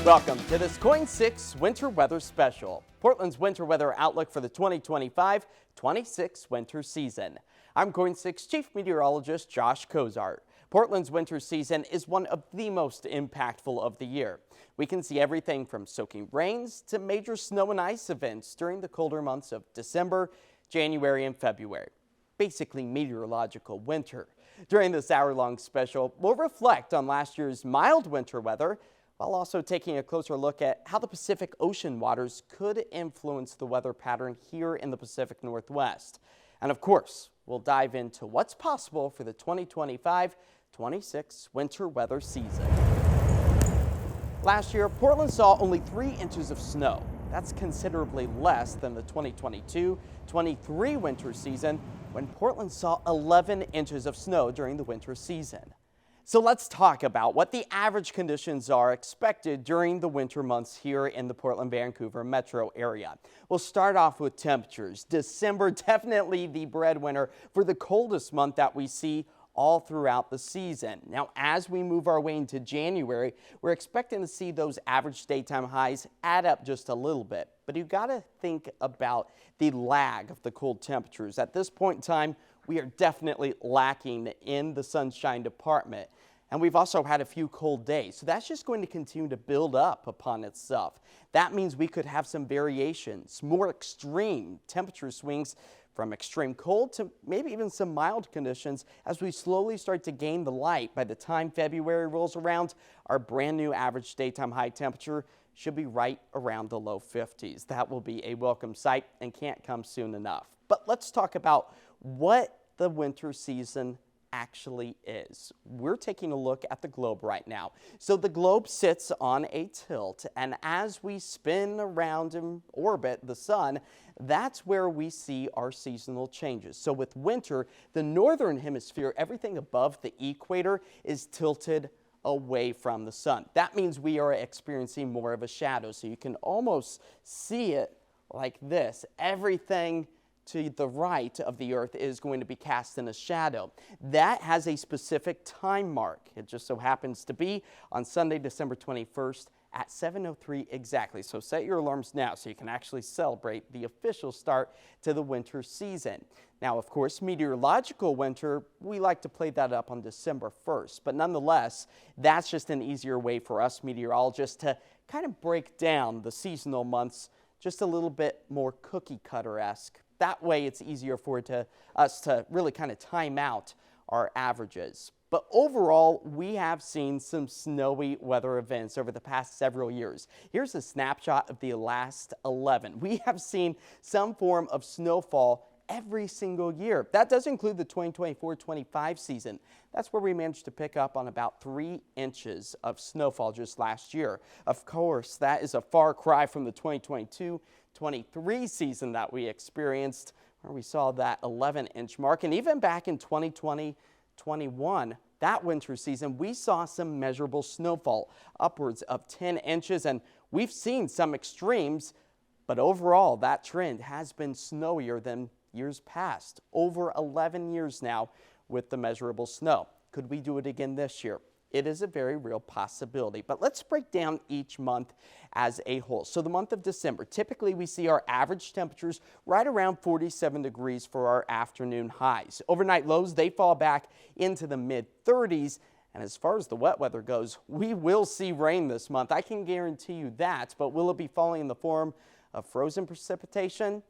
Welcome to this KOIN 6 Winter Weather Special, Portland's winter weather outlook for the 2025-26 winter season. I'm KOIN 6 Chief Meteorologist Josh Cozart. Portland's winter season is one of the most impactful of the year. We can see everything from soaking rains to major snow and ice events during the colder months of December, January, and February. Basically meteorological winter. During this hour-long special, we'll reflect on last year's mild winter weather, while also taking a closer look at how the Pacific Ocean waters could influence the weather pattern here in the Pacific Northwest. And of course, we'll dive into what's possible for the 2025-26 winter weather season. Last year, Portland saw only 3 inches of snow. That's considerably less than the 2022-23 winter season, when Portland saw 11 inches of snow during the winter season. So let's talk about what the average conditions are expected during the winter months here in the Portland-Vancouver metro area. We'll start off with temperatures. December definitely the breadwinner for the coldest month that we see all throughout the season. Now, as we move our way into January, we're expecting to see those average daytime highs add up just a little bit. But you got to think about the lag of the cold temperatures. At this point in time, we are definitely lacking in the sunshine department. And we've also had a few cold days. So that's just going to continue to build up upon itself. That means we could have some variations, more extreme temperature swings from extreme cold to maybe even some mild conditions as we slowly start to gain the light. By the time February rolls around, our brand new average daytime high temperature should be right around the low 50s. That will be a welcome sight and can't come soon enough. But let's talk about what the winter season actually is. We're taking a look at the globe right now. So the globe sits on a tilt, and as we spin around and orbit the sun, that's where we see our seasonal changes. So with winter, the northern hemisphere, everything above the equator is tilted away from the sun. That means we are experiencing more of a shadow. So you can almost see it like this. Everything to the right of the earth is going to be cast in a shadow. That has a specific time mark. It just so happens to be on Sunday, December 21st at 7:03 exactly. So set your alarms now so you can actually celebrate the official start to the winter season. Now, of course, meteorological winter, we like to play that up on December 1st. But nonetheless, that's just an easier way for us meteorologists to kind of break down the seasonal months just a little bit more cookie cutter-esque. That way it's easier for us to really kind of time out our averages. But overall, we have seen some snowy weather events over the past several years. Here's a snapshot of the last 11. We have seen some form of snowfall every single year. That does include the 2024-25 season. That's where we managed to pick up on about 3 inches of snowfall just last year. Of course, that is a far cry from the 2022-23 season that we experienced, where we saw that 11-inch mark. And even back in 2020-21, that winter season, we saw some measurable snowfall, upwards of 10 inches, and we've seen some extremes, but overall, that trend has been snowier than years past. Over 11 years now with the measurable snow. Could we do it again this year? It is a very real possibility. But let's break down each month as a whole. So the month of December, typically we see our average temperatures right around 47 degrees for our afternoon highs. Overnight lows, they fall back into the mid-30s. And as far as the wet weather goes, we will see rain this month. I can guarantee you that. But will it be falling in the form of frozen precipitation?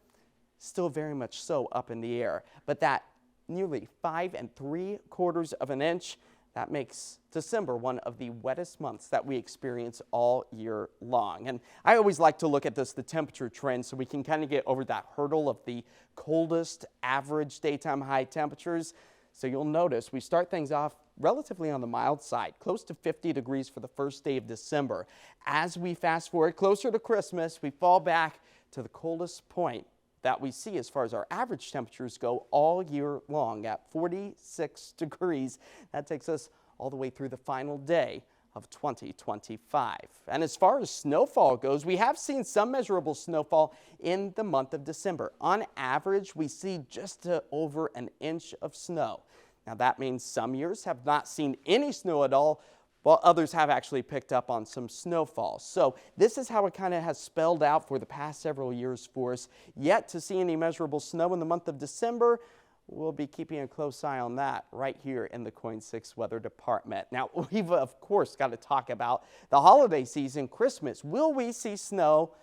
Still very much so up in the air. But that nearly 5 3/4 of an inch, that makes December one of the wettest months that we experience all year long. And I always like to look at the temperature trend so we can kind of get over that hurdle of the coldest average daytime high temperatures. So you'll notice we start things off relatively on the mild side, close to 50 degrees for the first day of December. As we fast forward closer to Christmas, we fall back to the coldest point that we see as far as our average temperatures go all year long at 46 degrees. That takes us all the way through the final day of 2025. And as far as snowfall goes, we have seen some measurable snowfall in the month of December. On average, we see just over an inch of snow. Now that means some years have not seen any snow at all, while others have actually picked up on some snowfall. So this is how it kind of has spelled out for the past several years for us. Yet to see any measurable snow in the month of December. We'll be keeping a close eye on that right here in the KOIN 6 Weather Department. Now, we've of course got to talk about the holiday season, Christmas. Will we see snow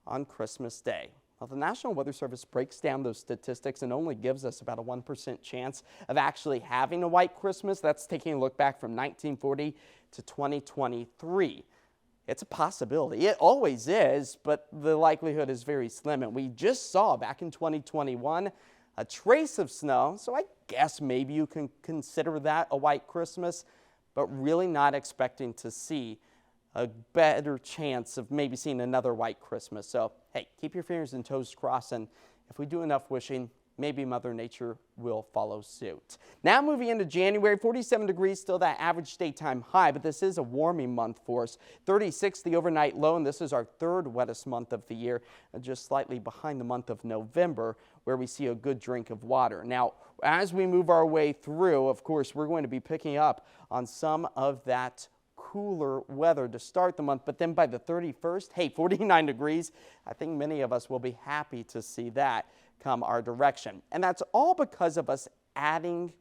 on Christmas Day? Well, the National Weather Service breaks down those statistics and only gives us about a 1% chance of actually having a white Christmas. That's taking a look back from 1940 to 2023. It's a possibility. It always is, but the likelihood is very slim. And we just saw back in 2021 a trace of snow, so I guess maybe you can consider that a white Christmas, but really not expecting to see a better chance of maybe seeing another white Christmas. So, hey, keep your fingers and toes crossed, and if we do enough wishing, maybe Mother Nature will follow suit. Now moving into January, 47 degrees, still that average daytime high, but this is a warming month for us. 36 the overnight low, and this is our third wettest month of the year, just slightly behind the month of November, where we see a good drink of water. Now, as we move our way through, of course, we're going to be picking up on some of that cooler weather to start the month, but then by the 31st, hey, 49 degrees, I think many of us will be happy to see that come our direction. And that's all because of us adding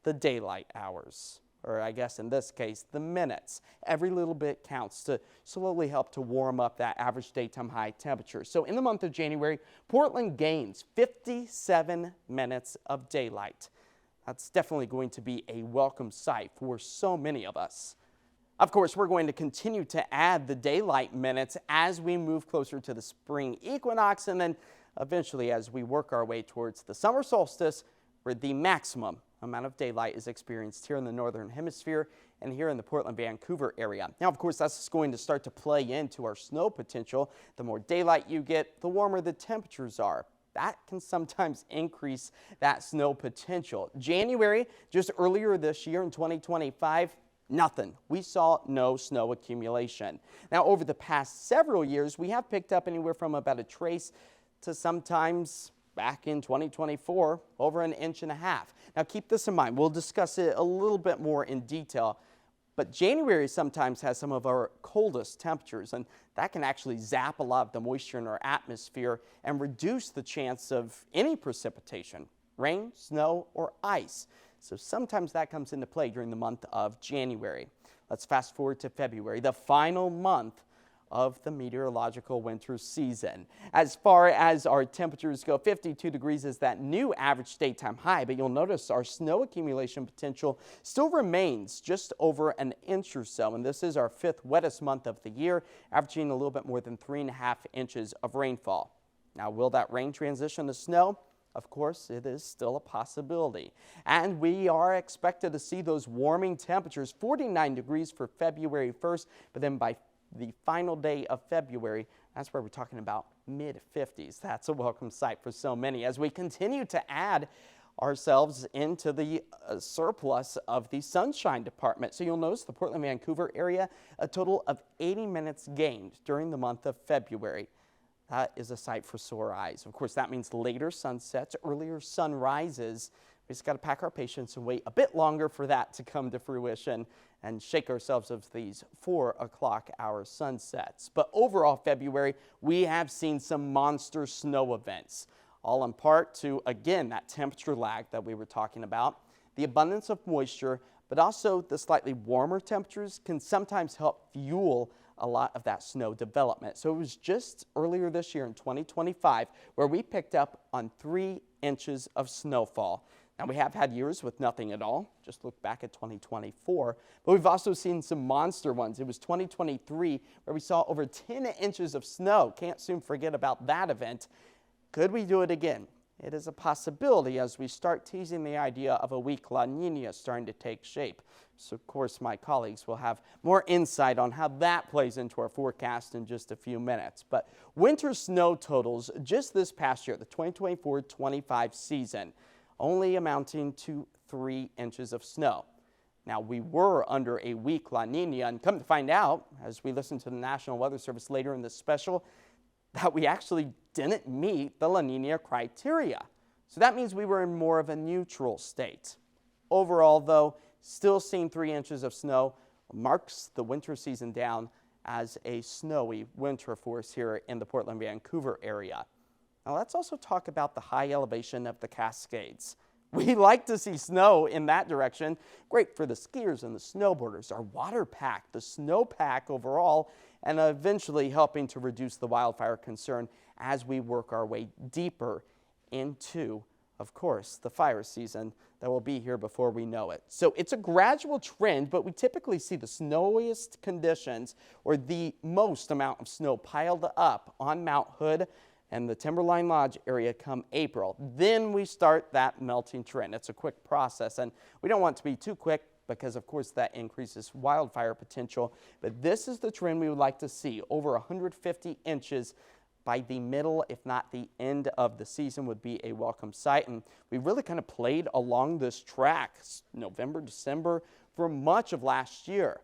the daylight hours, or I guess in this case, the minutes. Every little bit counts to slowly help to warm up that average daytime high temperature. So in the month of January, Portland gains 57 minutes of daylight. That's definitely going to be a welcome sight for so many of us. Of course, we're going to continue to add the daylight minutes as we move closer to the spring equinox, and then eventually as we work our way towards the summer solstice, where the maximum amount of daylight is experienced here in the northern hemisphere and here in the Portland-Vancouver area. Now, of course, that's going to start to play into our snow potential. The more daylight you get, the warmer the temperatures are. That can sometimes increase that snow potential. January, just earlier this year in 2025, nothing. We saw no snow accumulation. Now, over the past several years, we have picked up anywhere from about a trace to sometimes back in 2024, over an inch and a half. Now, keep this in mind. We'll discuss it a little bit more in detail, but January sometimes has some of our coldest temperatures, and that can actually zap a lot of the moisture in our atmosphere and reduce the chance of any precipitation, rain, snow, or ice. So sometimes that comes into play during the month of January. Let's fast forward to February, the final month of the meteorological winter season. As far as our temperatures go, 52 degrees is that new average daytime high, but you'll notice our snow accumulation potential still remains just over an inch or so, and this is our fifth wettest month of the year, averaging a little bit more than 3.5 inches of rainfall. Now, will that rain transition to snow? Of course, it is still a possibility. And we are expected to see those warming temperatures, 49 degrees for February 1st, but then by the final day of February, that's where we're talking about mid-50s. That's a welcome sight for so many as we continue to add ourselves into the surplus of the sunshine department. So you'll notice the Portland-Vancouver area, a total of 80 minutes gained during the month of February. That is a sight for sore eyes. Of course, that means later sunsets, earlier sunrises. We just got to pack our patience and wait a bit longer for that to come to fruition and shake ourselves of these 4 o'clock hour sunsets. But overall, February, we have seen some monster snow events, all in part to, again, that temperature lag that we were talking about, the abundance of moisture, but also the slightly warmer temperatures can sometimes help fuel a lot of that snow development. So it was just earlier this year in 2025 where we picked up on 3 inches of snowfall. Now, we have had years with nothing at all. Just look back at 2024. But we've also seen some monster ones. It was 2023 where we saw over 10 inches of snow. Can't soon forget about that event. Could we do it again? It is a possibility as we start teasing the idea of a weak La Nina starting to take shape. So, of course, my colleagues will have more insight on how that plays into our forecast in just a few minutes. But winter snow totals just this past year, the 2024-25 season, only amounting to 3 inches of snow. Now, we were under a weak La Nina, and come to find out, as we listen to the National Weather Service later in this special, that we actually didn't meet the La Nina criteria. So that means we were in more of a neutral state. Overall, though, still seeing 3 inches of snow marks the winter season down as a snowy winter for us here in the Portland, Vancouver area. Now let's also talk about the high elevation of the Cascades. We like to see snow in that direction. Great for the skiers and the snowboarders, our water pack, the snowpack overall, and eventually helping to reduce the wildfire concern as we work our way deeper into, of course, the fire season that will be here before we know it. So it's a gradual trend, but we typically see the snowiest conditions or the most amount of snow piled up on Mount Hood and the Timberline Lodge area come April. Then we start that melting trend. It's a quick process, and we don't want to be too quick because, of course, that increases wildfire potential. But this is the trend we would like to see. Over 150 inches by the middle, if not the end of the season, would be a welcome sight. And we really kind of played along this track, November, December, for much of last year.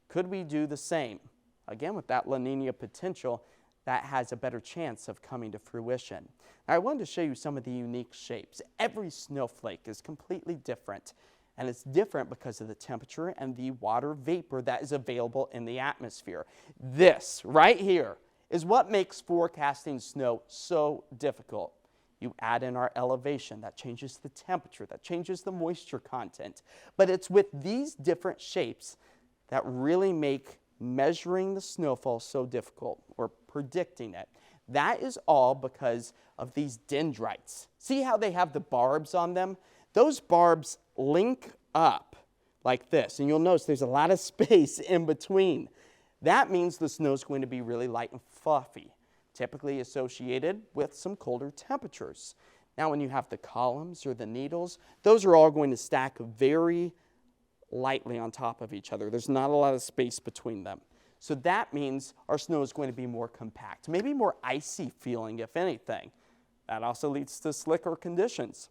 Could we do the same? Again, with that La Nina potential, that has a better chance of coming to fruition. Now, I wanted to show you some of the unique shapes. Every snowflake is completely different, and it's different because of the temperature and the water vapor that is available in the atmosphere. This right here is what makes forecasting snow so difficult. You add in our elevation, that changes the temperature, that changes the moisture content. But it's with these different shapes that really make measuring the snowfall so difficult, or predicting it. That is all because of these dendrites. See how they have the barbs on them? Those barbs link up like this, and you'll notice there's a lot of space in between. That means the snow is going to be really light and fluffy, typically associated with some colder temperatures. Now, when you have the columns or the needles, those are all going to stack very lightly on top of each other. There's not a lot of space between them. So that means our snow is going to be more compact, maybe more icy feeling, if anything. That also leads to slicker conditions.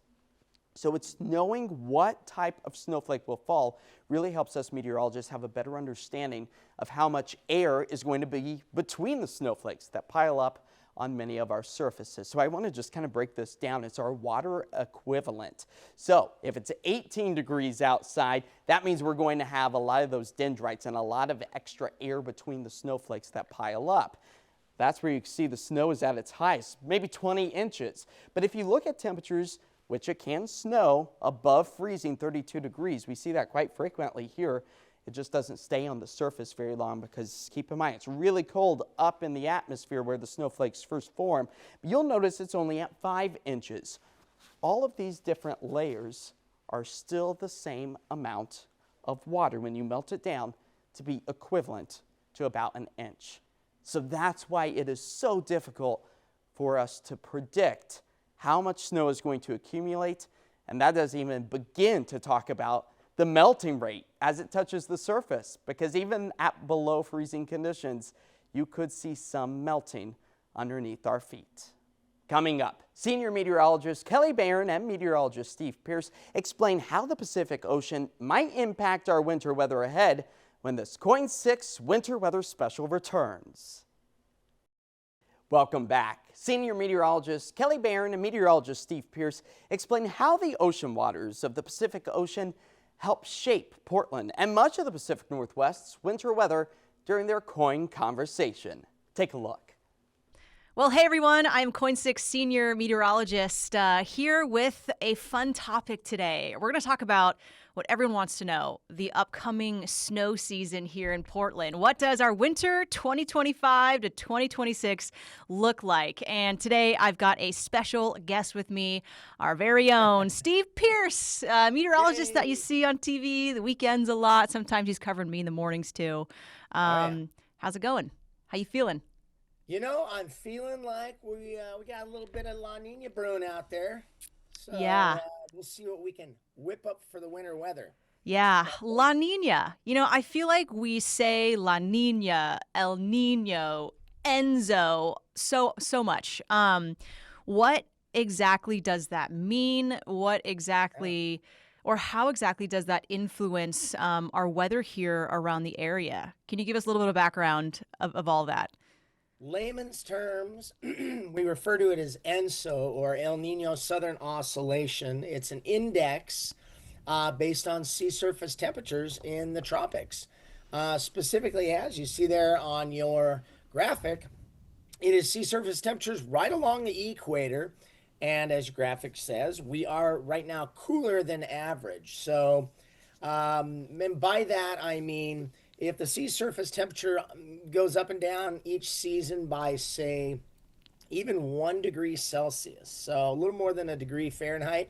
So it's knowing what type of snowflake will fall really helps us meteorologists have a better understanding of how much air is going to be between the snowflakes that pile up on many of our surfaces. So I want to just kind of break this down. It's our water equivalent. So if it's 18 degrees outside, that means we're going to have a lot of those dendrites and a lot of extra air between the snowflakes that pile up. That's where you can see the snow is at its highest, maybe 20 inches. But if you look at temperatures, which it can snow above freezing 32 degrees, we see that quite frequently here. It just doesn't stay on the surface very long because, keep in mind, it's really cold up in the atmosphere where the snowflakes first form. But you'll notice it's only at 5 inches. All of these different layers are still the same amount of water when you melt it down to be equivalent to about an inch. So that's why it is so difficult for us to predict how much snow is going to accumulate, and that doesn't even begin to talk about the melting rate as it touches the surface, because even at below freezing conditions, you could see some melting underneath our feet. Coming up, senior meteorologist Kelly Barron and meteorologist Steve Pierce explain how the Pacific Ocean might impact our winter weather ahead when this KOIN 6 Winter Weather Special returns. Welcome back. Senior meteorologist Kelly Barron and meteorologist Steve Pierce explain how the ocean waters of the Pacific Ocean help shape Portland and much of the Pacific Northwest's winter weather during their KOIN conversation. Take a look. Well, hey everyone, I'm KOIN 6 senior meteorologist here with a fun topic today. We're going to talk about what everyone wants to know, the upcoming snow season here in Portland. What does our winter 2025 to 2026 look like? And today I've got a special guest with me, our very own Steve Pierce, meteorologist that you see on TV the weekends a lot. Sometimes he's covering me in the mornings too. How's it going? How you feeling? You know, I'm feeling like we got a little bit of La Nina brewing out there. So Yeah. We'll see what we can whip up for the winter weather. Yeah, La Nina. You know, I feel like we say La Nina, El Nino, ENSO so much. What exactly does that mean? What exactly, or how exactly does that influence our weather here around the area? Can you give us a little bit of background of all that? Layman's terms, we refer to it as ENSO, or El Nino Southern Oscillation. It's an index based on sea surface temperatures in the tropics. Specifically, as you see there on your graphic, it is sea surface temperatures right along the equator. And as your graphic says, we are right now cooler than average. So, and by that, I mean, if the sea surface temperature goes up and down each season by, say, even 1 degree Celsius, so a little more than a degree Fahrenheit,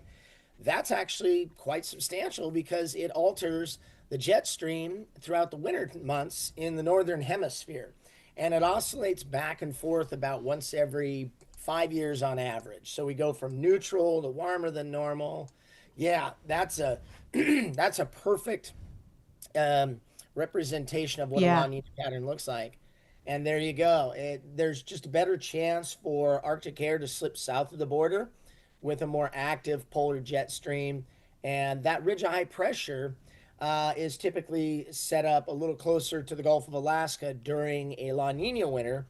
that's actually quite substantial because it alters the jet stream throughout the winter months in the northern hemisphere. And it oscillates back and forth about once every 5 years on average. So we go from neutral to warmer than normal. Yeah, that's a that's a perfect representation of what a Yeah. La Nina pattern looks like. And there you go. There's just a better chance for Arctic air to slip south of the border with a more active polar jet stream. And that ridge of high pressure is typically set up a little closer to the Gulf of Alaska during a La Nina winter,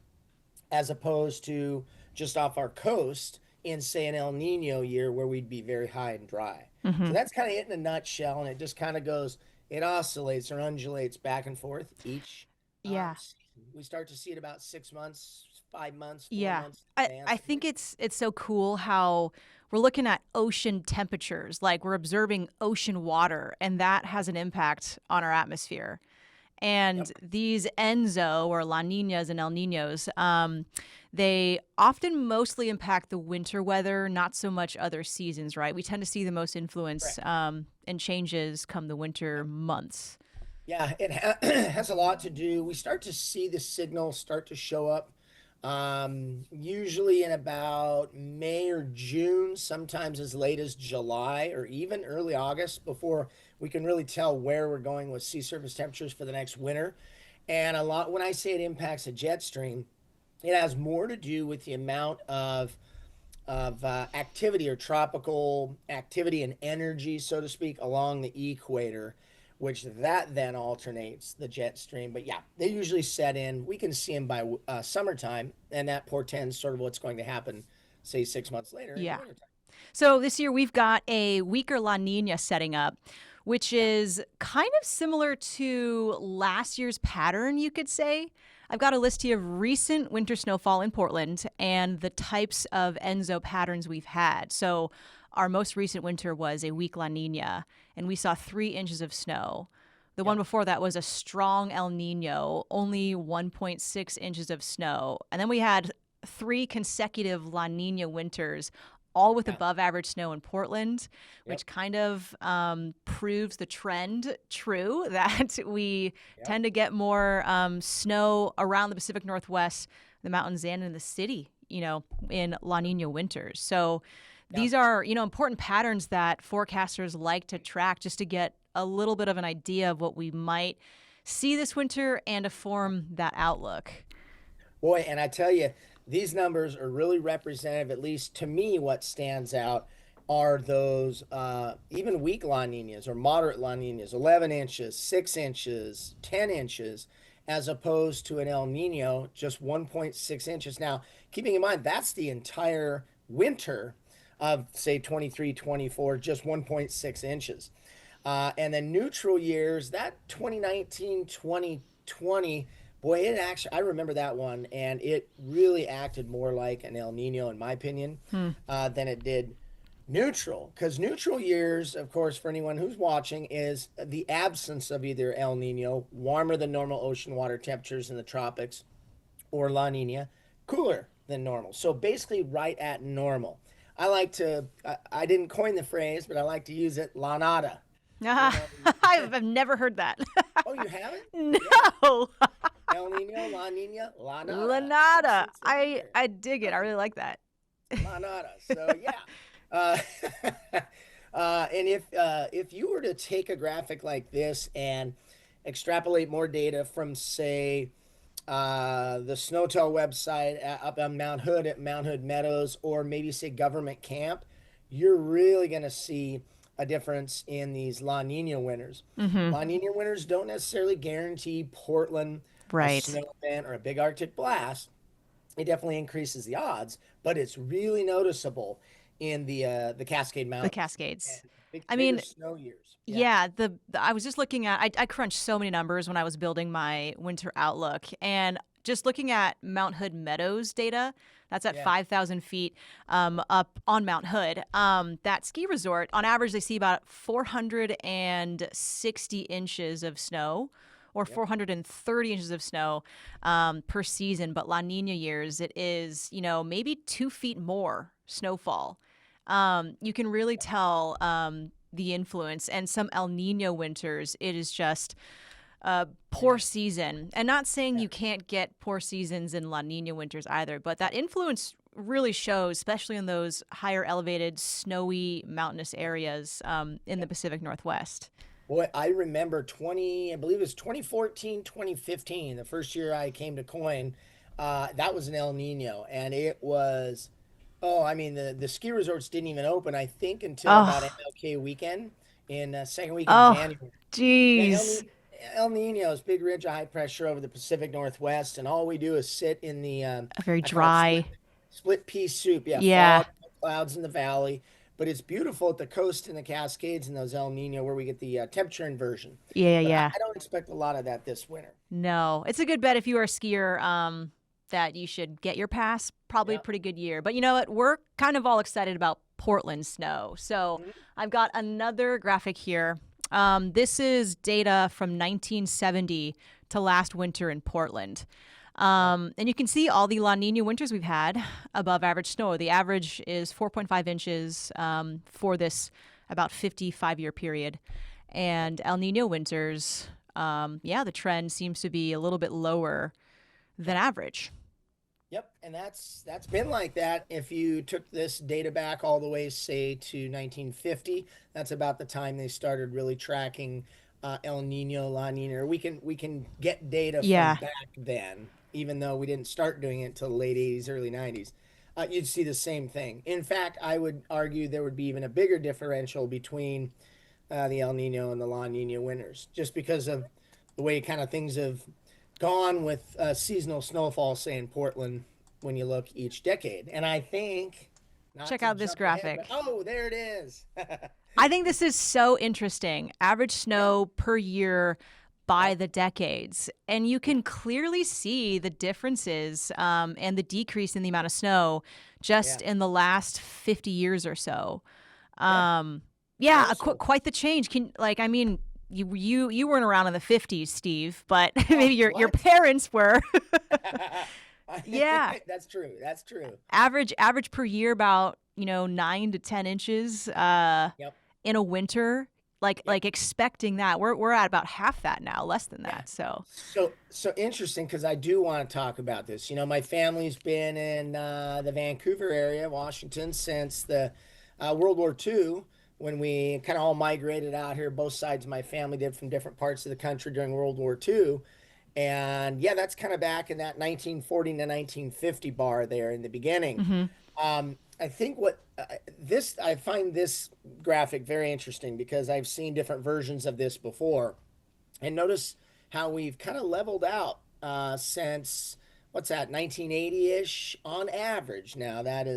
as opposed to just off our coast in, say, an El Nino year where we'd be very high and dry. So Hmm. that's kind of it in a nutshell. And it just kind of goes, it oscillates or undulates back and forth each Yeah. season. We start to see it about 6 months, 5 months, four Yeah. months in I advance. think it's so cool how we're looking at ocean temperatures, like we're observing ocean water, and that has an impact on our atmosphere. Yep. And these ENSO or La Ninas and El Ninos, they often mostly impact the winter weather, not so much other seasons, right? We tend to see the most influence Correct. and changes come the winter months. Yeah, it has a lot to do. We start to see the signals start to show up, usually in about May or June, sometimes as late as July or even early August before we can really tell where we're going with sea surface temperatures for the next winter. And a lot, when I say it impacts a jet stream, it has more to do with the amount of activity or tropical activity and energy, so to speak, along the equator, which that then alternates the jet stream. But yeah, they usually set in. We can see them by summertime, and that portends sort of what's going to happen, say, 6 months later in the Yeah. wintertime. So this year we've got a weaker La Nina setting up, which Yeah. is kind of similar to last year's pattern, you could say. I've got a list here of recent winter snowfall in Portland and the types of ENSO patterns we've had. So our most recent winter was a weak La Nina, and we saw 3 inches of snow. The one Yep. before that was a strong El Nino, only 1.6 inches of snow. And then we had 3 consecutive La Nina winters, all with Yeah. above average snow in Portland, Yep. which kind of proves the trend true that we Yep. tend to get more snow around the Pacific Northwest, the mountains, and in the city, in La Nina winters. So Yeah. these are, important patterns that forecasters like to track just to get a little bit of an idea of what we might see this winter and to form that outlook. Boy, and I tell you, these numbers are really representative. At least to me, what stands out are those even weak La Ninas or moderate La Ninas, 11 inches, 6 inches, 10 inches, as opposed to an El Nino, just 1.6 inches. Now, keeping in mind, that's the entire winter of, say, 23, 24, just 1.6 inches. And then neutral years, that 2019, 2020, boy, it actually, I remember that one, and it really acted more like an El Nino, in my opinion, Hmm. than it did neutral. Because neutral years, of course, for anyone who's watching, is the absence of either El Nino, warmer than normal ocean water temperatures in the tropics, or La Nina, cooler than normal. So basically, right at normal. I didn't coin the phrase, but I like to use it, La Nada. You Ah, know, I've never heard that. oh, you haven't? Yeah. No. El Nino, La Nina, La Nada. Lanada. Absence of I either. I dig it. I really like that. La Nada. So yeah. Uh, and if you were to take a graphic like this and extrapolate more data from, say, the Snowtel website up on Mount Hood at Mount Hood Meadows, or maybe say Government Camp, you're really going to see a difference in these La Nina winters. Hmm. La Nina winters don't necessarily guarantee Portland a Right. snow event or a big Arctic blast. It definitely increases the odds, but it's really noticeable in the Cascade The Mountains. Cascades. I Bigger mean, snow years. Yeah. yeah, I was just looking at I crunched so many numbers when I was building my winter outlook, and just looking at Mount Hood Meadows data, that's at Yeah. 5,000 feet up on Mount Hood. That ski resort, on average, they see about 460 inches of snow or Yep. 430 inches of snow per season. But La Nina years, it is, maybe 2 feet more snowfall. You can really tell the influence. And some El Nino winters, it is just poor Yeah. season. And not saying Yeah. you can't get poor seasons in La Nina winters either, but that influence really shows, especially in those higher elevated, snowy, mountainous areas in the Pacific Northwest. Boy, I remember I believe it was 2014, 2015, the first year I came to KOIN. That was an El Nino, and it was, oh, I mean, the ski resorts didn't even open, I think, until about Oh, MLK weekend in second week in oh, January. Yeah, geez. El Nino's big ridge of high pressure over the Pacific Northwest, and all we do is sit in the Very I call it dry. split pea soup. Yeah, Yeah. fog, clouds in the valley, but it's beautiful at the coast and the Cascades and those El Nino where we get the temperature inversion. Yeah, But yeah. I don't expect a lot of that this winter. No, it's a good bet if you are a skier that you should get your pass. Probably a Yeah. pretty good year. But you know what? We're kind of all excited about Portland snow. So Mhm. I've got another graphic here. This is data from 1970 to last winter in Portland. Yeah. And you can see all the La Nina winters we've had above average snow. The average is 4.5 inches for this about 55-year period. And El Nino winters, yeah, the trend seems to be a little bit lower than Yep. average. Yep, and that's been like that. If you took this data back all the way, say to 1950, that's about the time they started really tracking El Nino, La Nina. We can get data from Yeah. back then, even though we didn't start doing it until the late 80s, early 90s. You'd see the same thing. In fact, I would argue there would be even a bigger differential between the El Nino and the La Nina winters, just because of the way kind of things have gone with seasonal snowfall, say in Portland, when you look each decade. And I think, not Check to out this jump ahead, but graphic. oh, there it is. I think this is so interesting. Average Yeah, snow per year by yep, the decades. And you yeah, can clearly see the differences and the decrease in the amount of snow just yeah, in the last 50 years or so. yeah. Um, And yeah, also, quite the change. I mean, you weren't around in the 50s, Steve, but oh, maybe your what? parents were. Yeah, That's true. That's true. average per year about 9 to 10 inches Yep, in a winter, yep. like expecting that. We're at about half that now, less than Yeah. that. So So interesting because I do want to talk about this. My family's been in the Vancouver area, Washington, since the World War II, when we kind of all migrated out here. Both sides of my family did from different parts of the country during World War II. And yeah, that's kind of back in that 1940 to 1950 bar there in the beginning. mhm. I think what I find this graphic very interesting because I've seen different versions of this before, and notice how we've kind of leveled out since what's that 1980-ish on average. Now that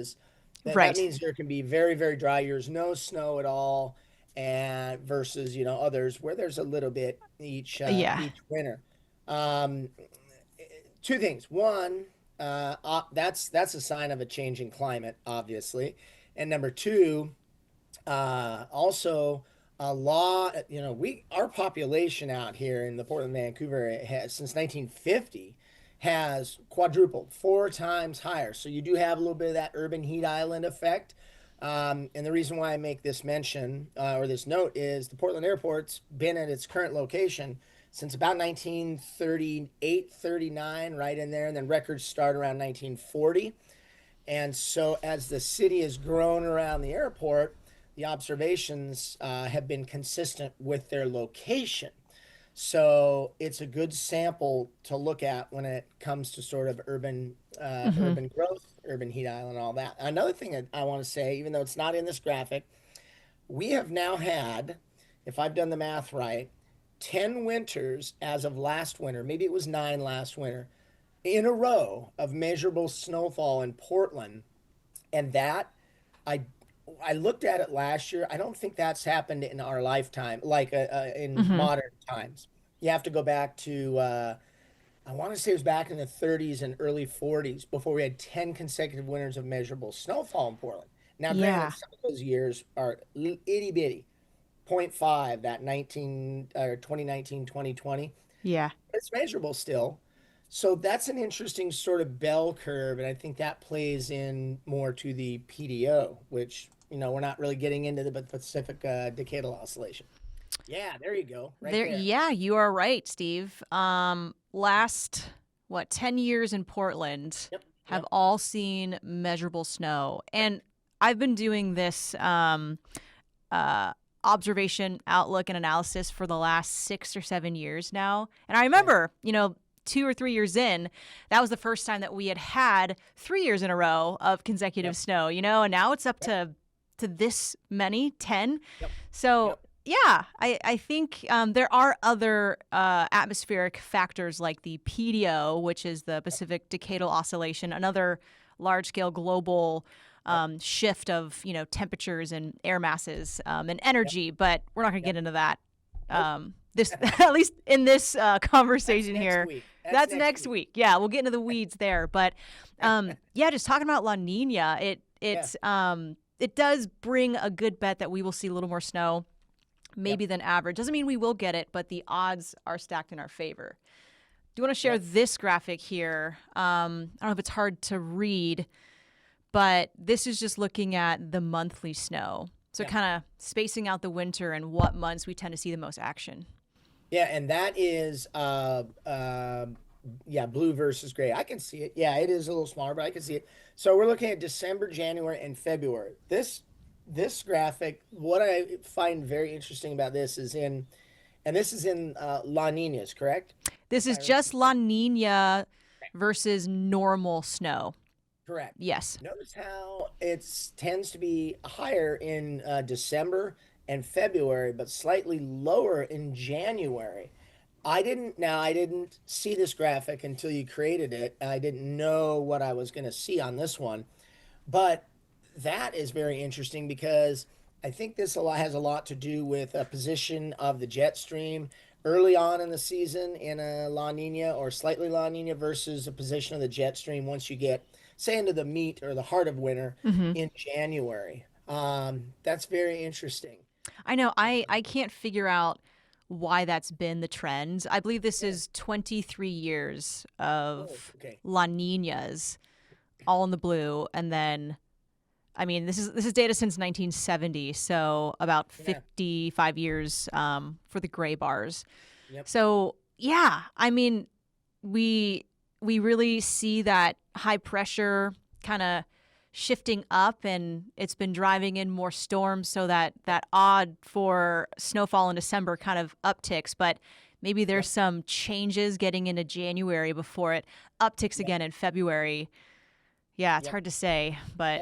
Right. means there can be very very dry years, no snow at all, and versus others where there's a little bit Yeah. each winter. Um, Two things. One, that's a sign of a changing climate, obviously, and number two, also a law. We our population out here in the Portland, Vancouver area has since 1950 has quadrupled, four times higher. So you do have a little bit of that urban heat island effect. And the reason why I make this mention or this note is the Portland airport's been at its current location since about 1938, 39, right in there. And then records start around 1940. And so, as the city has grown around the airport, the observations have been consistent with their location. So, it's a good sample to look at when it comes to sort of Hmm. urban growth, urban heat island, all that. Another thing that I want to say, even though it's not in this graphic, we have now had, if I've done the math right, 10 winters as of last winter. Maybe it was nine last winter in a row of measurable snowfall in Portland, and that I I looked at it last year. I don't think that's happened in our lifetime, like in Hmm. modern times. You have to go back to, I want to say it was back in the 30s and early 40s before we had 10 consecutive winters of measurable snowfall in Portland. Now, granted, Yeah. some of those years are itty bitty, point 0.5, that 19 or 2019, 2020. Yeah. It's measurable still. So that's an interesting sort of bell curve, and I think that plays in more to the PDO, which we're not really getting into the Pacific Decadal Oscillation. Yeah, there you go, right There, there. yeah, you are right, Steve. Last, what, 10 years in Portland Yep, have yep, all seen measurable snow. yep, And I've been doing this uh, observation, outlook, and analysis for the last 6 or 7 years now. And I okay, remember, 2 or 3 years in, that was the first time that we had 3 years in a row of consecutive yep, snow, and now it's up yep, to this many, 10. yep, So yep, yeah, I think there are other atmospheric factors like the PDO, which is the yep, Pacific Decadal Oscillation, another large-scale global yep, shift of temperatures and air masses and yep, energy. But we're not going to yep. get into that. Nope. This at least in this That's conversation next here. week. That's That's next next week. week. Yeah, we'll get into the weeds there. But yeah, just talking about La Nina, Yeah. it does bring a good bet that we will see a little more snow Yep. maybe than average. Doesn't mean we will get it, but the odds are stacked in our favor. Do you want to share Yep. this graphic here? I don't know if it's hard to read, but this is just looking at the monthly snow. So Yep. kind of spacing out the winter and what months we tend to see the most action. Yeah, and that is yeah, blue versus gray. I can see it. Yeah, it is a little smaller, but I can see it. So we're looking at December, January, and February. This graphic, what I find very interesting about this is and this is in La Ninas, correct? This If is I remember just La Nina versus normal snow. correct. Yes. Notice how it tends to be higher in December and February, but slightly lower in January. I didn't see this graphic until you created it. I didn't know what I was going to see on this one. But that is very interesting because I think this has a lot to do with a position of the jet stream early on in the season in a La Nina or slightly La Nina versus a position of the jet stream once you get, say, into the meat or the heart of winter Hmm. in January. That's very interesting. I know. I can't figure out why that's been the trend. I believe this Yeah. is 23 years Oh, of okay. La Ninas, all in the blue, and then I mean this is data since 1970, so about Yeah. 55 years for the gray bars. Yep. So yeah, I mean we really see that high pressure kind of shifting up, and it's been driving in more storms, so that odd for snowfall in December kind of upticks. But maybe there's Yep. some changes getting into January before it upticks Yep. again in February. Yeah, it's Yep. hard to say, but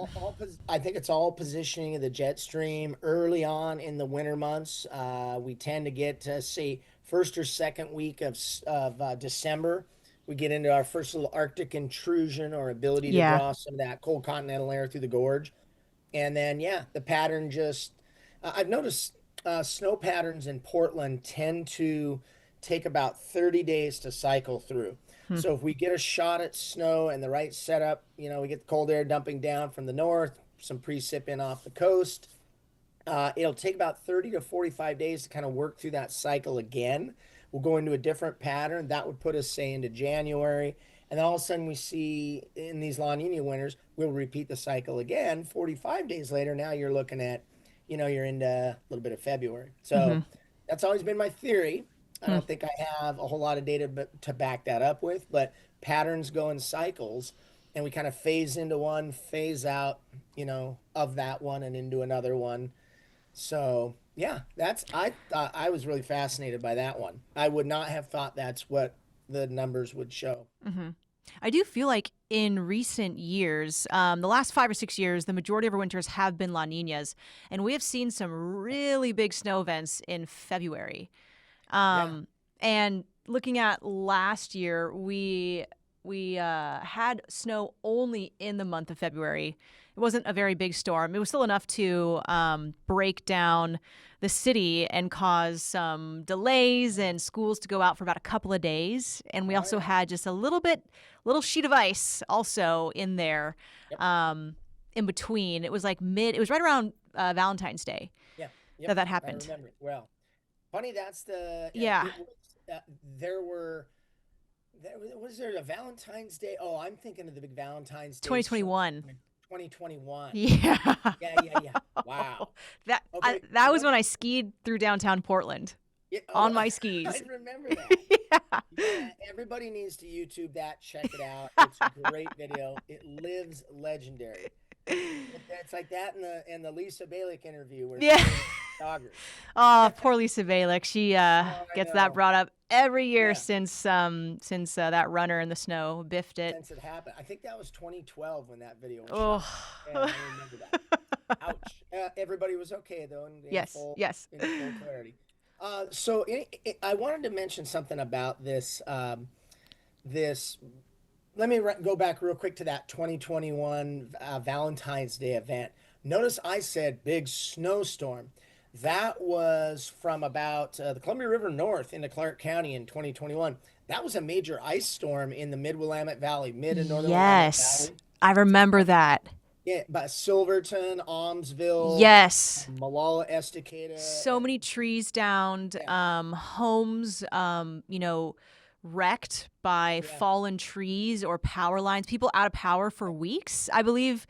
I think it's all positioning of the jet stream early on in the winter months. We tend to get to say first or second week of December. We get into our first little Arctic intrusion or ability to yeah. draw some of that cold continental air through the gorge, and then yeah, the pattern just. I've noticed snow patterns in Portland tend to take about 30 days to cycle through. Hmm. So if we get a shot at snow and the right setup, we get the cold air dumping down from the north, some precip in off the coast. It'll take about 30 to 45 days to kind of work through that cycle again. We'll go into a different pattern. That would put us, say, into January. And then all of a sudden we see in these La Nina winters, we'll repeat the cycle again. 45 days later, now you're looking at, you're into a little bit of February. Hmm. So that's always been my theory. I Hmm. don't think I have a whole lot of data to back that up with, but patterns go in cycles and we kind of phase into one, phase out, of that one and into another one. So yeah, I thought I was really fascinated by that one. I would not have thought that's what the numbers would show. Hmm. I do feel like in recent years, the last 5 or 6 years, the majority of our winters have been La Ninas, and we have seen some really big snow events in February. Yeah. And looking at last year, we we had snow only in the month of February. It wasn't a very big storm. It was still enough to break down the city and cause some delays and schools to go out for about a couple of days. And we also had just a little sheet of ice also in there Yep. in between. It was like it was right around Valentine's Day Yeah. Yep. that happened. I remember it well. Funny, that's the Yeah. It was, was there a Valentine's Day? Oh, I'm thinking of the big Valentine's Day. 2021. 2021. Yeah. Yeah. Wow. Okay. That was when I skied through downtown Portland Yeah, on my I skis. remember that. Yeah. Everybody needs to YouTube that. Check it out. It's a great video. It lives legendary. It's like that in the Lisa Balick interview where Yeah. she's joggers. Oh, poor Lisa Balick. She I gets know. that brought up every year Yeah. since that runner in the snow biffed it. Since it happened. I think that was 2012 when that video was Oh. shot. Yeah, I remember that. Ouch. Everybody was okay though. In Yes. in full clarity. So I wanted to mention something about this. Let me go back real quick to that 2021 Valentine's Day event. Notice I said big snowstorm. That was from about the Columbia River north into Clark County in 2021. That was a major ice storm in the Mid-Willamette Valley, mid and northern Willamette Valley. I remember that. Yeah, but Silverton, Almsville, Yes. Malala, Estacada. So many trees downed, homes, wrecked by fallen trees or power lines, people out of power for weeks. I believe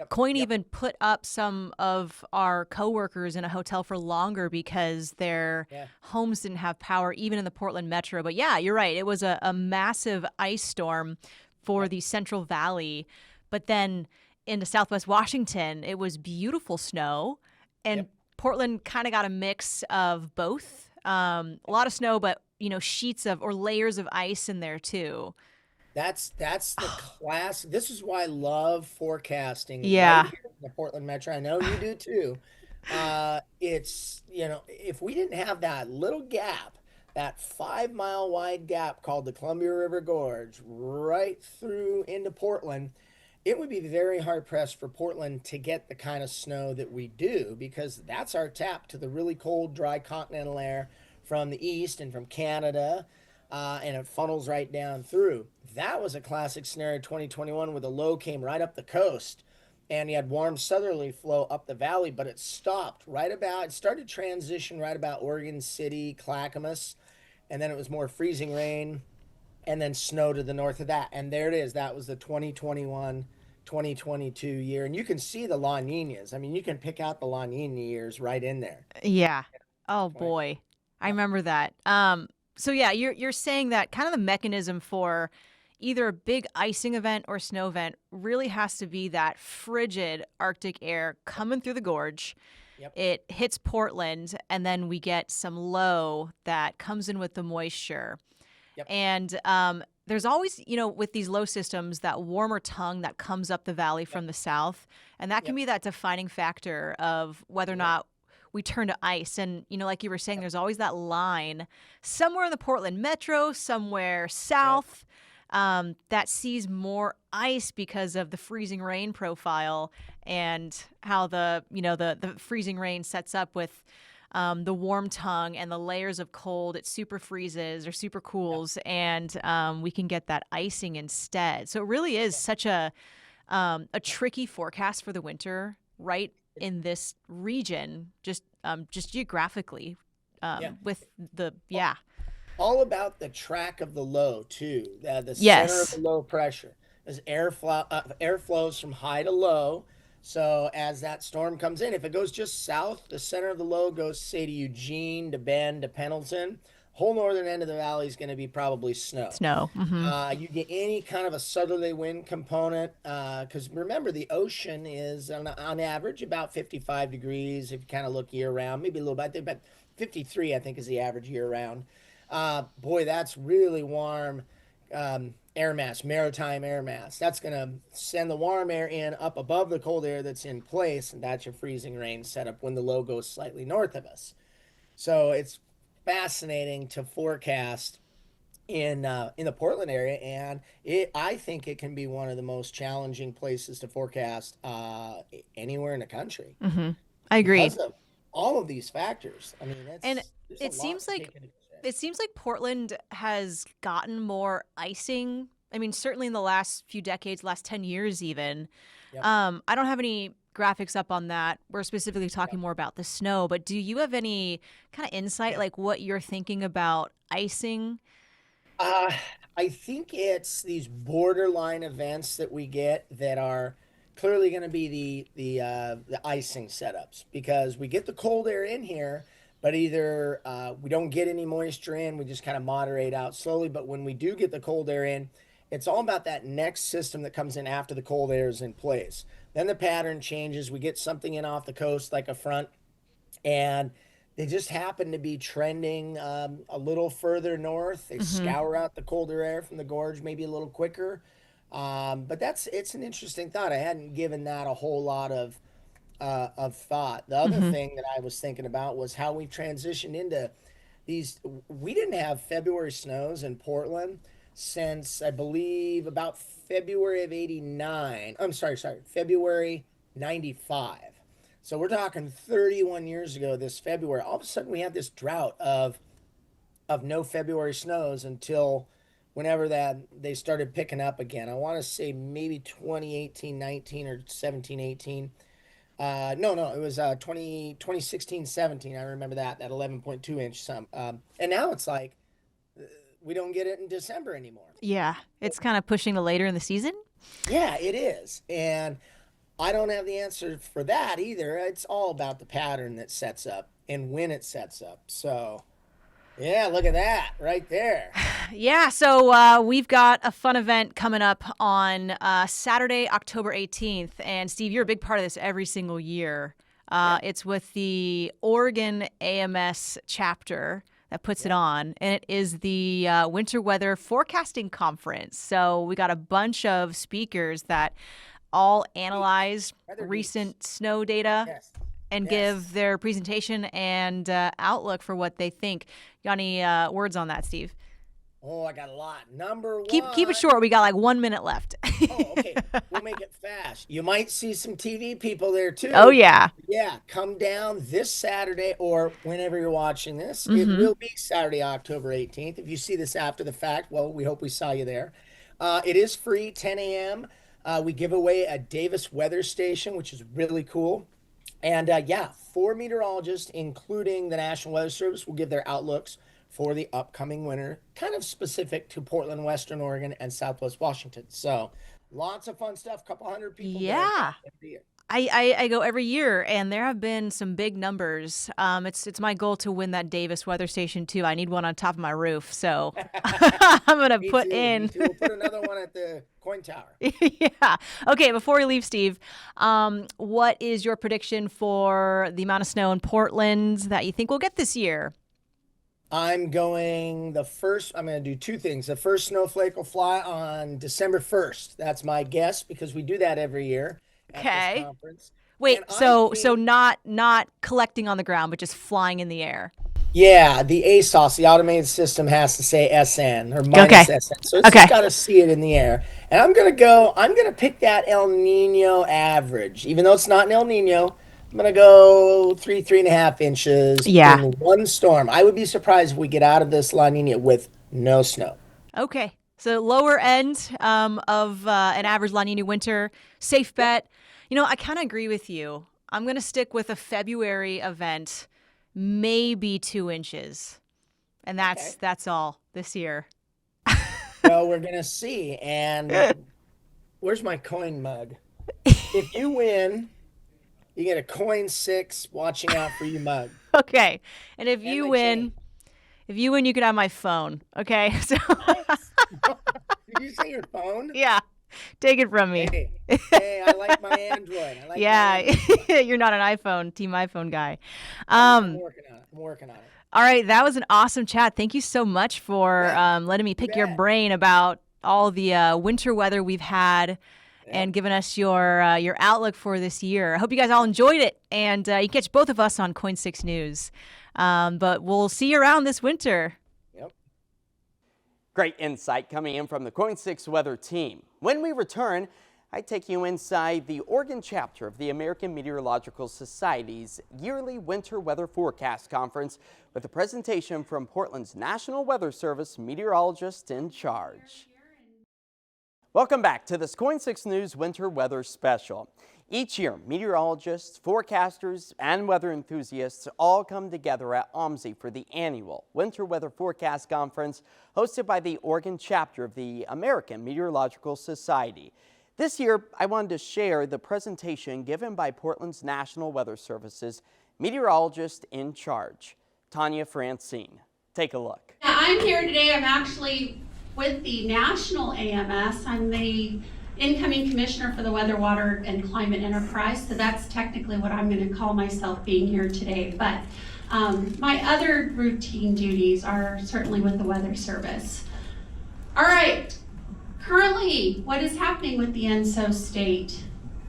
KOIN even put up some of our coworkers in a hotel for longer because their homes didn't have power, even in the Portland metro. But yeah, you're right. It was a massive ice storm for the Central Valley. But then into Southwest Washington, it was beautiful snow. And Portland kind of got a mix of both. A lot of snow, but sheets of or layers of ice in there too. That's the class. This is why I love forecasting. Yeah. Right here in the Portland Metro. I know you do too. It's, if we didn't have that little gap, that 5-mile wide gap called the Columbia River Gorge right through into Portland, it would be very hard pressed for Portland to get the kind of snow that we do, because that's our tap to the really cold, dry continental air from the east and from Canada, and it funnels right down through. That was a classic scenario 2021 where the low came right up the coast and you had warm southerly flow up the valley, but it stopped it started transition right about Oregon City, Clackamas, and then it was more freezing rain and then snow to the north of that. And there it is. That was the 2021-2022 year. And you can see the La Ninas. I mean, you can pick out the La Nina years right in there. Yeah. Oh boy. I remember that. So yeah, you're saying that kind of the mechanism for either a big icing event or snow event really has to be that frigid Arctic air coming through the gorge. Yep. It hits Portland, and then we get some low that comes in with the moisture. Yep. And there's always, with these low systems, that warmer tongue that comes up the valley from the south. And that can be that defining factor of whether or not we turn to ice. And, like you were saying, there's always that line somewhere in the Portland metro, somewhere south, that sees more ice because of the freezing rain profile and how the freezing rain sets up with the warm tongue and the layers of cold. It super freezes or super cools, and we can get that icing instead. So it really is such a tricky forecast for the winter, right? In this region, just geographically, with the all about the track of the low too, the Yes. center of the low pressure, as air flows from high to low. So as that storm comes in, if it goes just south, the center of the low goes, say, to Eugene, to Bend, to Pendleton. Whole northern end of the valley is going to be probably snow. Mm-hmm. You get any kind of a southerly wind component, because remember, the ocean is on average about 55 degrees if you kind of look year round, maybe a little bit, but 53 I think is the average year round. Boy, that's really warm air mass, maritime air mass. That's going to send the warm air in up above the cold air that's in place, and that's your freezing rain setup when the low goes slightly north of us. So it's fascinating to forecast in the Portland area, and I think it can be one of the most challenging places to forecast anywhere in the country I agree. because of all of these factors. I mean, And there's a it lot seems to like take into consideration. Portland has gotten more icing. I mean, certainly in the last few decades, last 10 years even. Yep. I don't have any graphics up on that. We're specifically talking more about the snow, but do you have any kind of insight, Yeah. like what you're thinking about icing? Uh, I think it's these borderline events that we get that are clearly going to be the icing setups because we get the cold air in here, but either we don't get any moisture in, we just kind of moderate out slowly. But when we do get the cold air in, it's all about that next system that comes in after the cold air is in place. Then the pattern changes. We get something in off the coast like a front, and they just happen to be trending a little further north. They Hmm. scour out the colder air from the gorge maybe a little quicker. But it's an interesting thought. I hadn't given that a whole lot of thought. The other Hmm. thing that I was thinking about was how we've transitioned into these. We didn't have February snows in Portland since I believe about February of '89. I'm sorry, February '95. So we're talking 31 years ago this February. All of a sudden we have this drought of no February snows until whenever that they started picking up again. I want to say maybe 2018, 19 or 17, 18. No, it was 2016, 17. I remember that 11.2 inch some. And now it's like we don't get it in December anymore. Yeah, it's kind of pushing to later in the season. Yeah, it is. And I don't have the answer for that either. It's all about the pattern that sets up and when it sets up. So, yeah, look at that right there. Yeah, so we've got a fun event coming up on Saturday, October 18th. And Steve, you're a big part of this every single year. Yeah, It's with the Oregon AMS chapter that puts it yeah. on, and it is the Winter Weather Forecasting Conference. So we got a bunch of speakers that all Geeks, analyze weather geeks. recent snow data Yes, and yes. give their presentation and outlook for what they think. You got any words on that, Steve? Oh, I got a lot. Number Keep it one. short. We got like 1 minute left. Oh, okay. We'll make it fast. You might see some TV people there Oh too. yeah. Yeah, come down this Saturday or whenever you're watching this. It Mm-hmm. will be Saturday, October 18th. If you see this after the fact, well, we hope we saw you there. It is free, 10 a.m. We give away a Davis weather station, which is really cool. And yeah, four meteorologists, including the National Weather Service, will give their outlooks for the upcoming winter, kind of specific to Portland, Western Oregon, and Southwest Washington. So lots of fun stuff. Couple hundred people there Yeah. every year. I go every year, and there have been some big numbers. It's my goal to win that Davis weather station too. I need one on top of my roof, so I'm gonna Me put too. Me in. too. We'll put another one at the Coin Tower. Yeah. Okay. Before we leave, Steve, what is your prediction for the amount of snow in Portland that you think we'll get this year? I'm going to do two things. The first snowflake will fly on December 1st. That's my guess because we do that every year at this Okay. conference. And Wait. I So think, not collecting on the ground, but just flying in the air. yeah, the ASOS, the automated system has to say SN or Okay. minus SN. So it's Okay. just got to see it in the air. And I'm going to pick that El Nino average. Even though it's not an El Nino, I'm going to go 3.5 inches Yeah. in one storm. I would be surprised if we get out of this La Nina with no snow. Okay. So lower end of an average La Nina winter, safe Yep. bet. You know, I kind of agree with you. I'm going to stick with a February event, maybe 2 inches, and Okay. that's all this year. Well, we're going to see. And where's my coin mug? If you win, you get a coin six watching out for you mug Okay. And and my chain. if you win, you can have my phone. Okay. So Nice. Did you say your phone? yeah, take it from me. Hey, hey, I like my Android. I like my Yeah, Android. you're not an Team iPhone guy. I'm Um, working on it. I'm working on it. all right, that was an awesome chat. Thank you so much for Yeah, letting me you pick your bet. brain about all the winter weather we've had Yep. and giving us your outlook for this year. I hope you guys all enjoyed it, and you can catch both of us on Coin 6 News. But we'll see you around this winter. Yep. Great insight coming in from the KOIN 6 weather team. When we return, I take you inside the Oregon chapter of the American Meteorological Society's yearly winter weather forecast conference with a presentation from Portland's National Weather Service meteorologist in charge. Welcome back to this KOIN 6 News Winter Weather Special. Each year, meteorologists, forecasters, and weather enthusiasts all come together at OMSI for the annual Winter Weather Forecast Conference hosted by the Oregon chapter of the American Meteorological Society. This year, I wanted to share the presentation given by Portland's National Weather Service's meteorologist in charge, Tanya Francine. Take a look. I'm here today. I'm actually with the National AMS. I'm the incoming commissioner for the Weather, Water, and Climate Enterprise, so that's technically what I'm going to call myself being here today. But my other routine duties are certainly with the Weather Service. All right. Currently, what is happening with the ENSO state?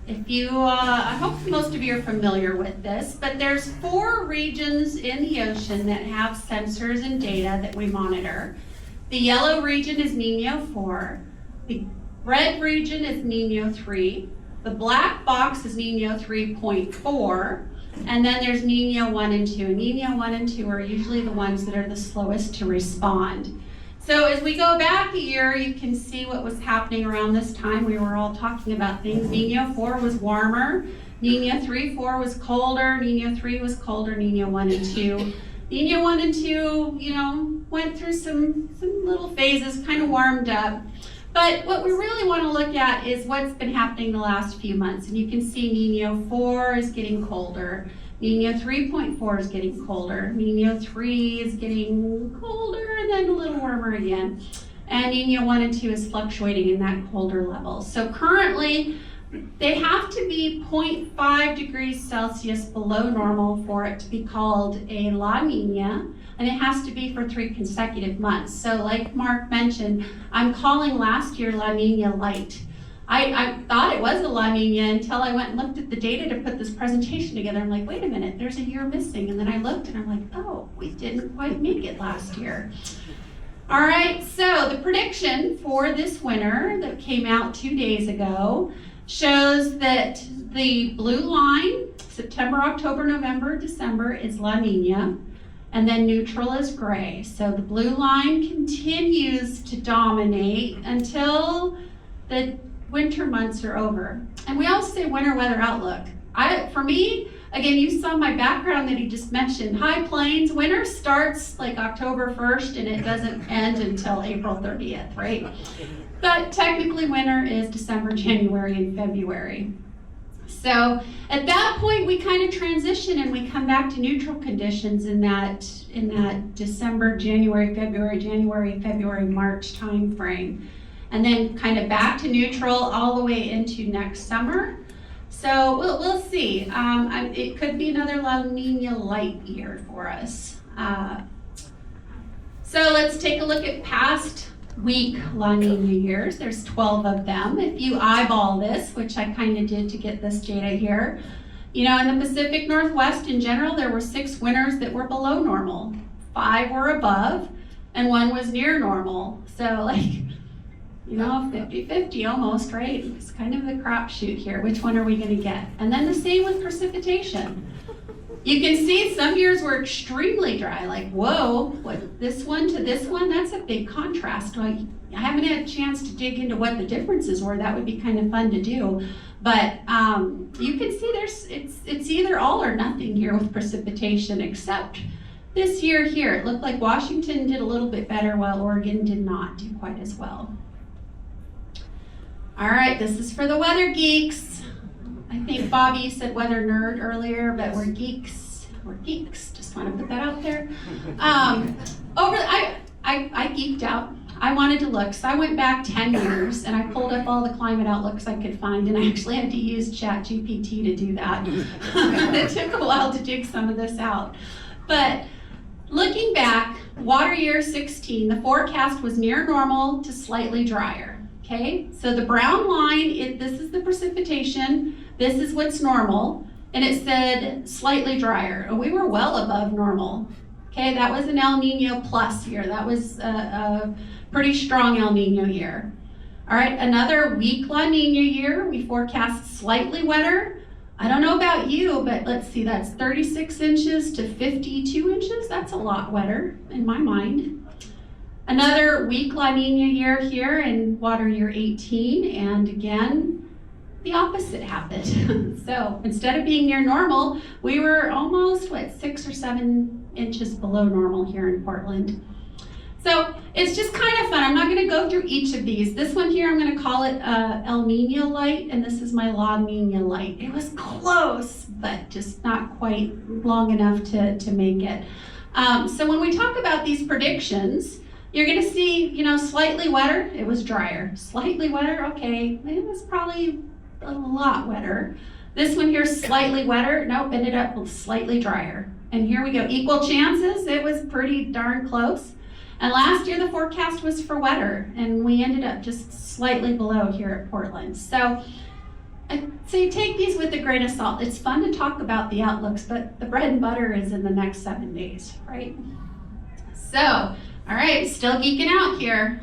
If you, I hope most of you are familiar with this, but there's 4 regions in the ocean that have sensors and data that we monitor. The yellow region is Niño 4, the red region is Niño 3, the black box is Niño 3.4, and then there's Niño 1 and 2. Niño 1 and 2 are usually the ones that are the slowest to respond. So as we go back a year, you can see what was happening around this time. We were all talking about things. Niño 4 was warmer, Niño 3-4 was colder, Niño 3 was colder, Niño 1 and 2. Niño 1 and 2, went through some little phases, kind of warmed up. But what we really want to look at is what's been happening the last few months. And you can see Niño 4 is getting colder. Niño 3.4 is getting colder. Niño 3 is getting colder and then a little warmer again. And Niño 1 and 2 is fluctuating in that colder level. So currently, they have to be 0.5 degrees Celsius below normal for it to be called a La Nina, and it has to be for 3 consecutive months. So like Mark mentioned, I'm calling last year La Nina light. I thought it was a La Nina until I went and looked at the data to put this presentation together. I'm like, wait a minute, there's a year missing. And then I looked and I'm like, oh, we didn't quite make it last year. All right, so the prediction for this winter that came out 2 days ago shows that the blue line, September, October, November, December, is La Nina, and then neutral is gray. So the blue line continues to dominate until the winter months are over. And we always say winter weather outlook. For me, again, you saw my background that he just mentioned. High Plains, winter starts like October 1st and it doesn't end until April 30th, right? But technically winter is December, January, and February. So at that point, we kind of transition and we come back to neutral conditions in that December, January, February, March time frame. And then kind of back to neutral all the way into next summer. So we'll see. It could be another La Nina light year for us. So let's take a look at past week La Nina years. There's 12 of them. If you eyeball this, which I kind of did to get this data here, in the Pacific Northwest in general, there were 6 winters that were below normal. 5 were above, and 1 was near normal. So 50-50 almost, right? It's kind of the crapshoot here. Which one are we going to get? And then the same with precipitation. You can see some years were extremely dry, like, whoa, what, this one to this one, that's a big contrast. I haven't had a chance to dig into what the differences were. That would be kind of fun to do. But you can see it's either all or nothing here with precipitation, except this year here. It looked like Washington did a little bit better while Oregon did not do quite as well. All right, this is for the weather geeks. I think Bobby said weather nerd earlier, but we're geeks. We're geeks. Just want to put that out there. I geeked out. I wanted to look, so I went back 10 years and I pulled up all the climate outlooks I could find, and I actually had to use ChatGPT to do that. It took a while to dig some of this out. But looking back, water year 16, the forecast was near normal to slightly drier. Okay, so the brown line, this is the precipitation, this is what's normal, and it said slightly drier, and we were well above normal. Okay, that was an El Nino plus year. That was Pretty strong El Nino year. All right, another weak La Nina year. We forecast slightly wetter. I don't know about you, but let's see, that's 36 inches to 52 inches. That's a lot wetter in my mind. Another weak La Nina year here in water year 18, and again, the opposite happened. So instead of being near normal, we were almost, 6 or 7 inches below normal here in Portland. So it's just kind of fun. I'm not going to go through each of these. This one here, I'm going to call it El Nino light, and this is my La Nina light. It was close, but just not quite long enough to make it. So when we talk about these predictions, you're going to see, slightly wetter. It was drier. Slightly wetter, okay. It was probably a lot wetter. This one here, slightly wetter. Nope, ended up slightly drier. And here we go. Equal chances. It was pretty darn close. And last year the forecast was for wetter, and we ended up just slightly below here at Portland. So I'd say take these with a grain of salt. It's fun to talk about the outlooks, but the bread and butter is in the next 7 days, right? So, all right, still geeking out here.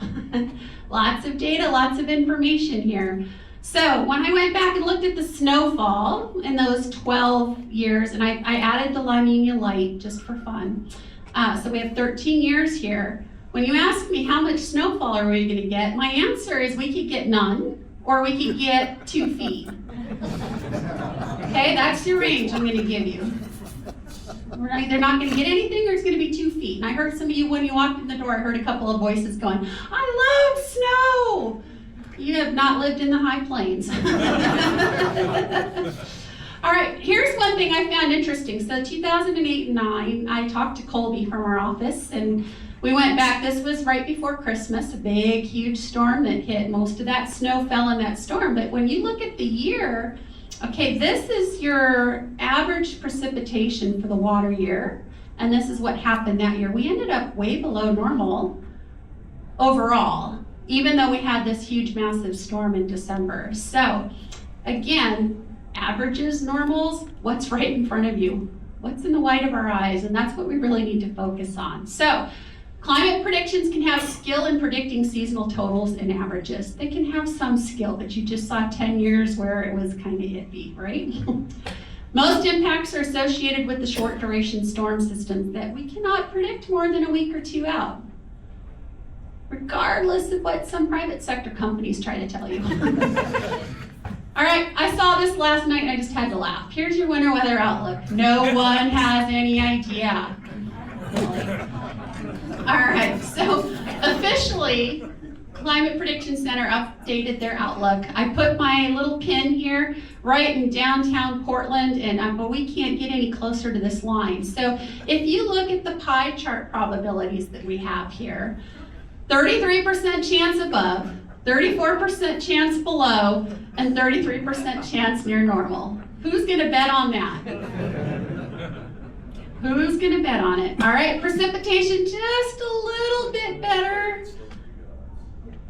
Lots of data, lots of information here. So when I went back and looked at the snowfall in those 12 years, and I added the La Nina light just for fun. So we have 13 years here. When you ask me how much snowfall are we going to get, my answer is we could get none, or we could get 2 feet. Okay, that's your range I'm going to give you. We're either not going to get anything, or it's going to be 2 feet. And I heard some of you, when you walked in the door, I heard a couple of voices going, I love snow. You have not lived in the high plains. All right, here's one thing I found interesting. So 2008 and 9, I talked to Colby from our office, and we went back. This was right before Christmas, a big, huge storm that hit. Most of that snow fell in that storm. But when you look at the year, okay, this is your average precipitation for the water year, and this is what happened that year. We ended up way below normal overall, even though we had this huge, massive storm in December. So again, averages, normals, what's right in front of you? What's in the white of our eyes? And that's what we really need to focus on. So climate predictions can have skill in predicting seasonal totals and averages. They can have some skill, but you just saw 10 years where it was kind of iffy, right? Most impacts are associated with the short duration storm systems that we cannot predict more than a week or 2 out, regardless of what some private sector companies try to tell you. All right, I saw this last night and I just had to laugh. Here's your winter weather outlook. No one has any idea. Really. All right, so officially, Climate Prediction Center updated their outlook. I put my little pin here right in downtown Portland, but we can't get any closer to this line. So if you look at the pie chart probabilities that we have here, 33% chance above, 34% chance below, and 33% chance near normal. Who's gonna bet on that? Who's gonna bet on it? All right, precipitation just a little bit better.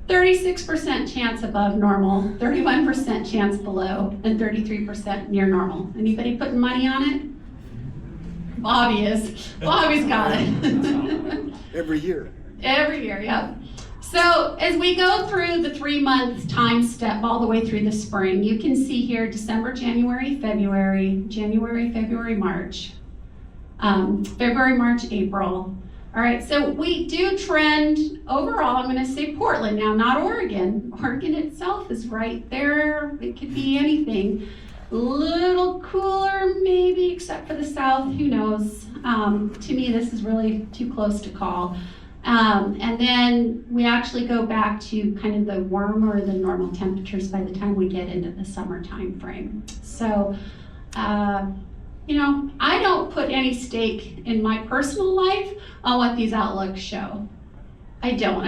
36% chance above normal, 31% chance below, and 33% near normal. Anybody putting money on it? Bobby is. Bobby's got it. Every year. Every year, yep. So as we go through the 3-month time step all the way through the spring, you can see here December, January, February, March, February, March, April. All right, so we do trend overall, I'm gonna say Portland now, not Oregon. Oregon itself is right there. It could be anything. A little cooler maybe, except for the south, who knows? To me, this is really too close to call. And then we actually go back to kind of the warmer than normal temperatures by the time we get into the summer time frame. So, I don't put any stake in my personal life on what these outlooks show. I don't,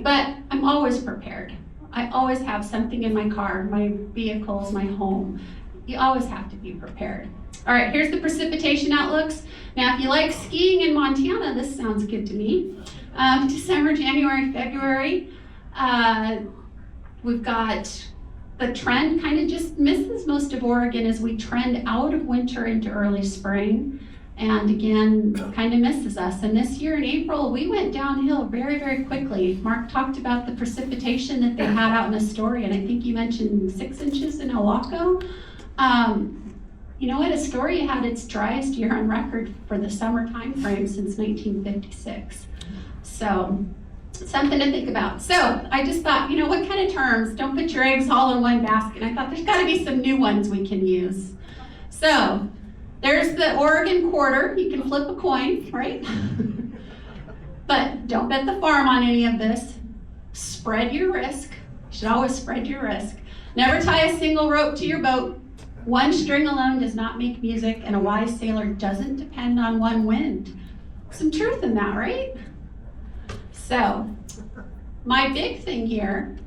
but I'm always prepared. I always have something in my car, my vehicles, my home. You always have to be prepared. All right, here's the precipitation outlooks. Now, if you like skiing in Montana, this sounds good to me. December, January, February, we've got the trend kind of just misses most of Oregon as we trend out of winter into early spring. and again, kind of misses us. And this year in April, we went downhill very, very quickly. Mark talked about the precipitation that they had out in Astoria, and I think you mentioned 6 inches in Oaxaca. You know what? Astoria had its driest year on record for the summer time frame since 1956. So, something to think about. So, I just thought, you know, what kind of terms? Don't put your eggs all in one basket. I thought there's got to be some new ones we can use. So, there's the Oregon quarter. You can flip a coin, right? But don't bet the farm on any of this. Spread your risk. You should always spread your risk. Never tie a single rope to your boat. One string alone does not make music, and a wise sailor doesn't depend on one wind. Some truth in that, right? So, my big thing here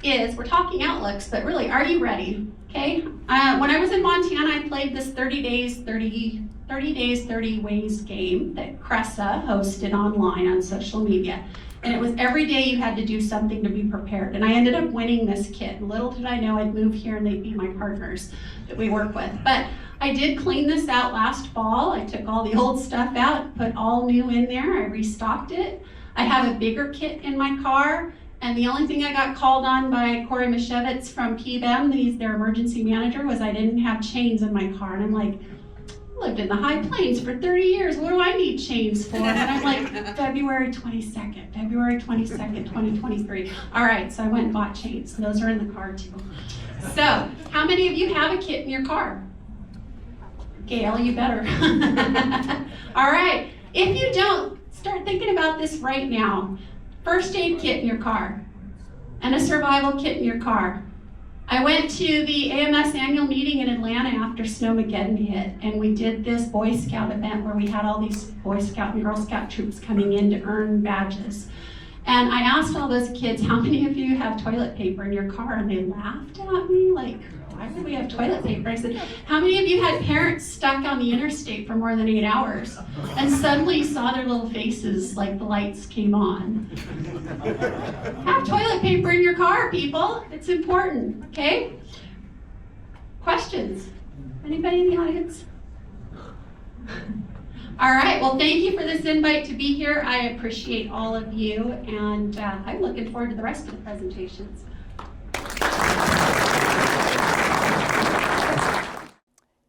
is we're talking outlooks, but really, are you ready? Okay. When I was in Montana, I played this 30 days, 30 ways game that Cressa hosted online on social media. And it was every day you had to do something to be prepared. And I ended up winning this kit. Little did I know I'd move here and they'd be my partners that we work with. But I did clean this out last fall. I took all the old stuff out, put all new in there. I restocked it. I have a bigger kit in my car. And the only thing I got called on by Corey Mashevitz from PBEM, he's their emergency manager, was I didn't have chains in my car. And I'm like, I lived in the high plains for 30 years. What do I need chains for? And I'm like, February 22nd, 2023. All right, so I went and bought chains. Those are in the car too. So, how many of you have a kit in your car? Gail, you better. All right, if you don't, start thinking about this right now. First aid kit in your car and a survival kit in your car. I went to the AMS annual meeting in Atlanta after Snowmageddon hit, and we did this Boy Scout event where we had all these Boy Scout and Girl Scout troops coming in to earn badges. And I asked all those kids, how many of you have toilet paper in your car? And they laughed at me, like, why would we have toilet paper? I said, how many of you had parents stuck on the interstate for more than 8 hours? And suddenly you saw their little faces like the lights came on. Have toilet paper in your car, people. It's important, okay? Questions? Anybody in the audience? All right, well, thank you for this invite to be here. I appreciate all of you, and I'm looking forward to the rest of the presentations.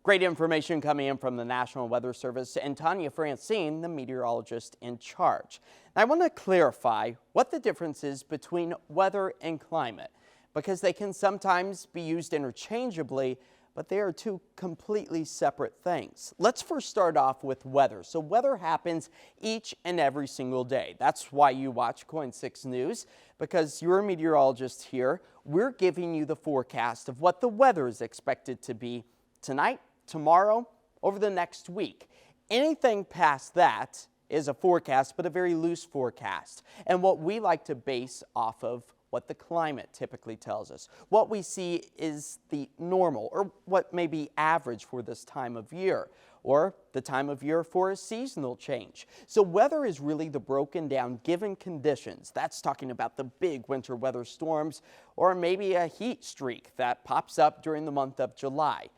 Great information coming in from the National Weather Service and Tanya Francine, the meteorologist in charge. Now, I want to clarify what the difference is between weather and climate, because they can sometimes be used interchangeably, but they are two completely separate things. Let's first start off with weather. So weather happens each and every single day. That's why you watch KOIN 6 News, because you're a meteorologist here. We're giving you the forecast of what the weather is expected to be tonight, tomorrow, over the next week. Anything past that is a forecast, but a very loose forecast. And what we like to base off of what the climate typically tells us. What we see is the normal, or what may be average for this time of year, or the time of year for a seasonal change. So weather is really the broken down given conditions. That's talking about the big winter weather storms, or maybe a heat streak that pops up during the month of July.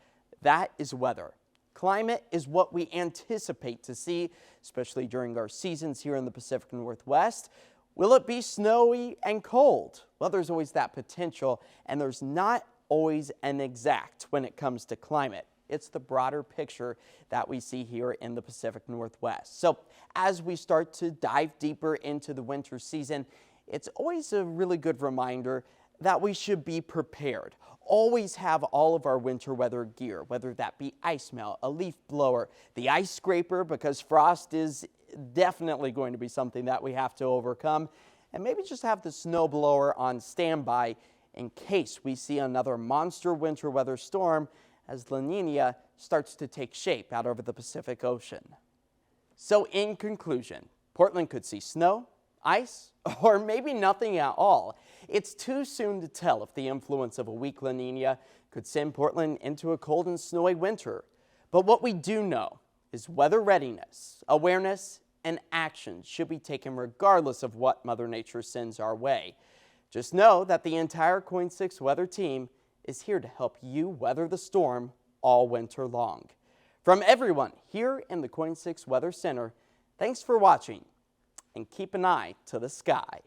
That is weather. Climate is what we anticipate to see, especially during our seasons here in the Pacific Northwest. Will it be snowy and cold? Well, there's always that potential, and there's not always an exact when it comes to climate. It's the broader picture that we see here in the Pacific Northwest. So as we start to dive deeper into the winter season, it's always a really good reminder that we should be prepared. Always have all of our winter weather gear, whether that be ice melt, a leaf blower, the ice scraper, because frost is definitely going to be something that we have to overcome, and maybe just have the snow blower on standby in case we see another monster winter weather storm as La Nina starts to take shape out over the Pacific Ocean. So in conclusion, Portland could see snow, ice, or maybe nothing at all. It's too soon to tell if the influence of a weak La Nina could send Portland into a cold and snowy winter. But what we do know is weather readiness, awareness, and action should be taken regardless of what Mother Nature sends our way. Just know that the entire KOIN 6 weather team is here to help you weather the storm all winter long. From everyone here in the KOIN 6 Weather Center, thanks for watching and keep an eye to the sky.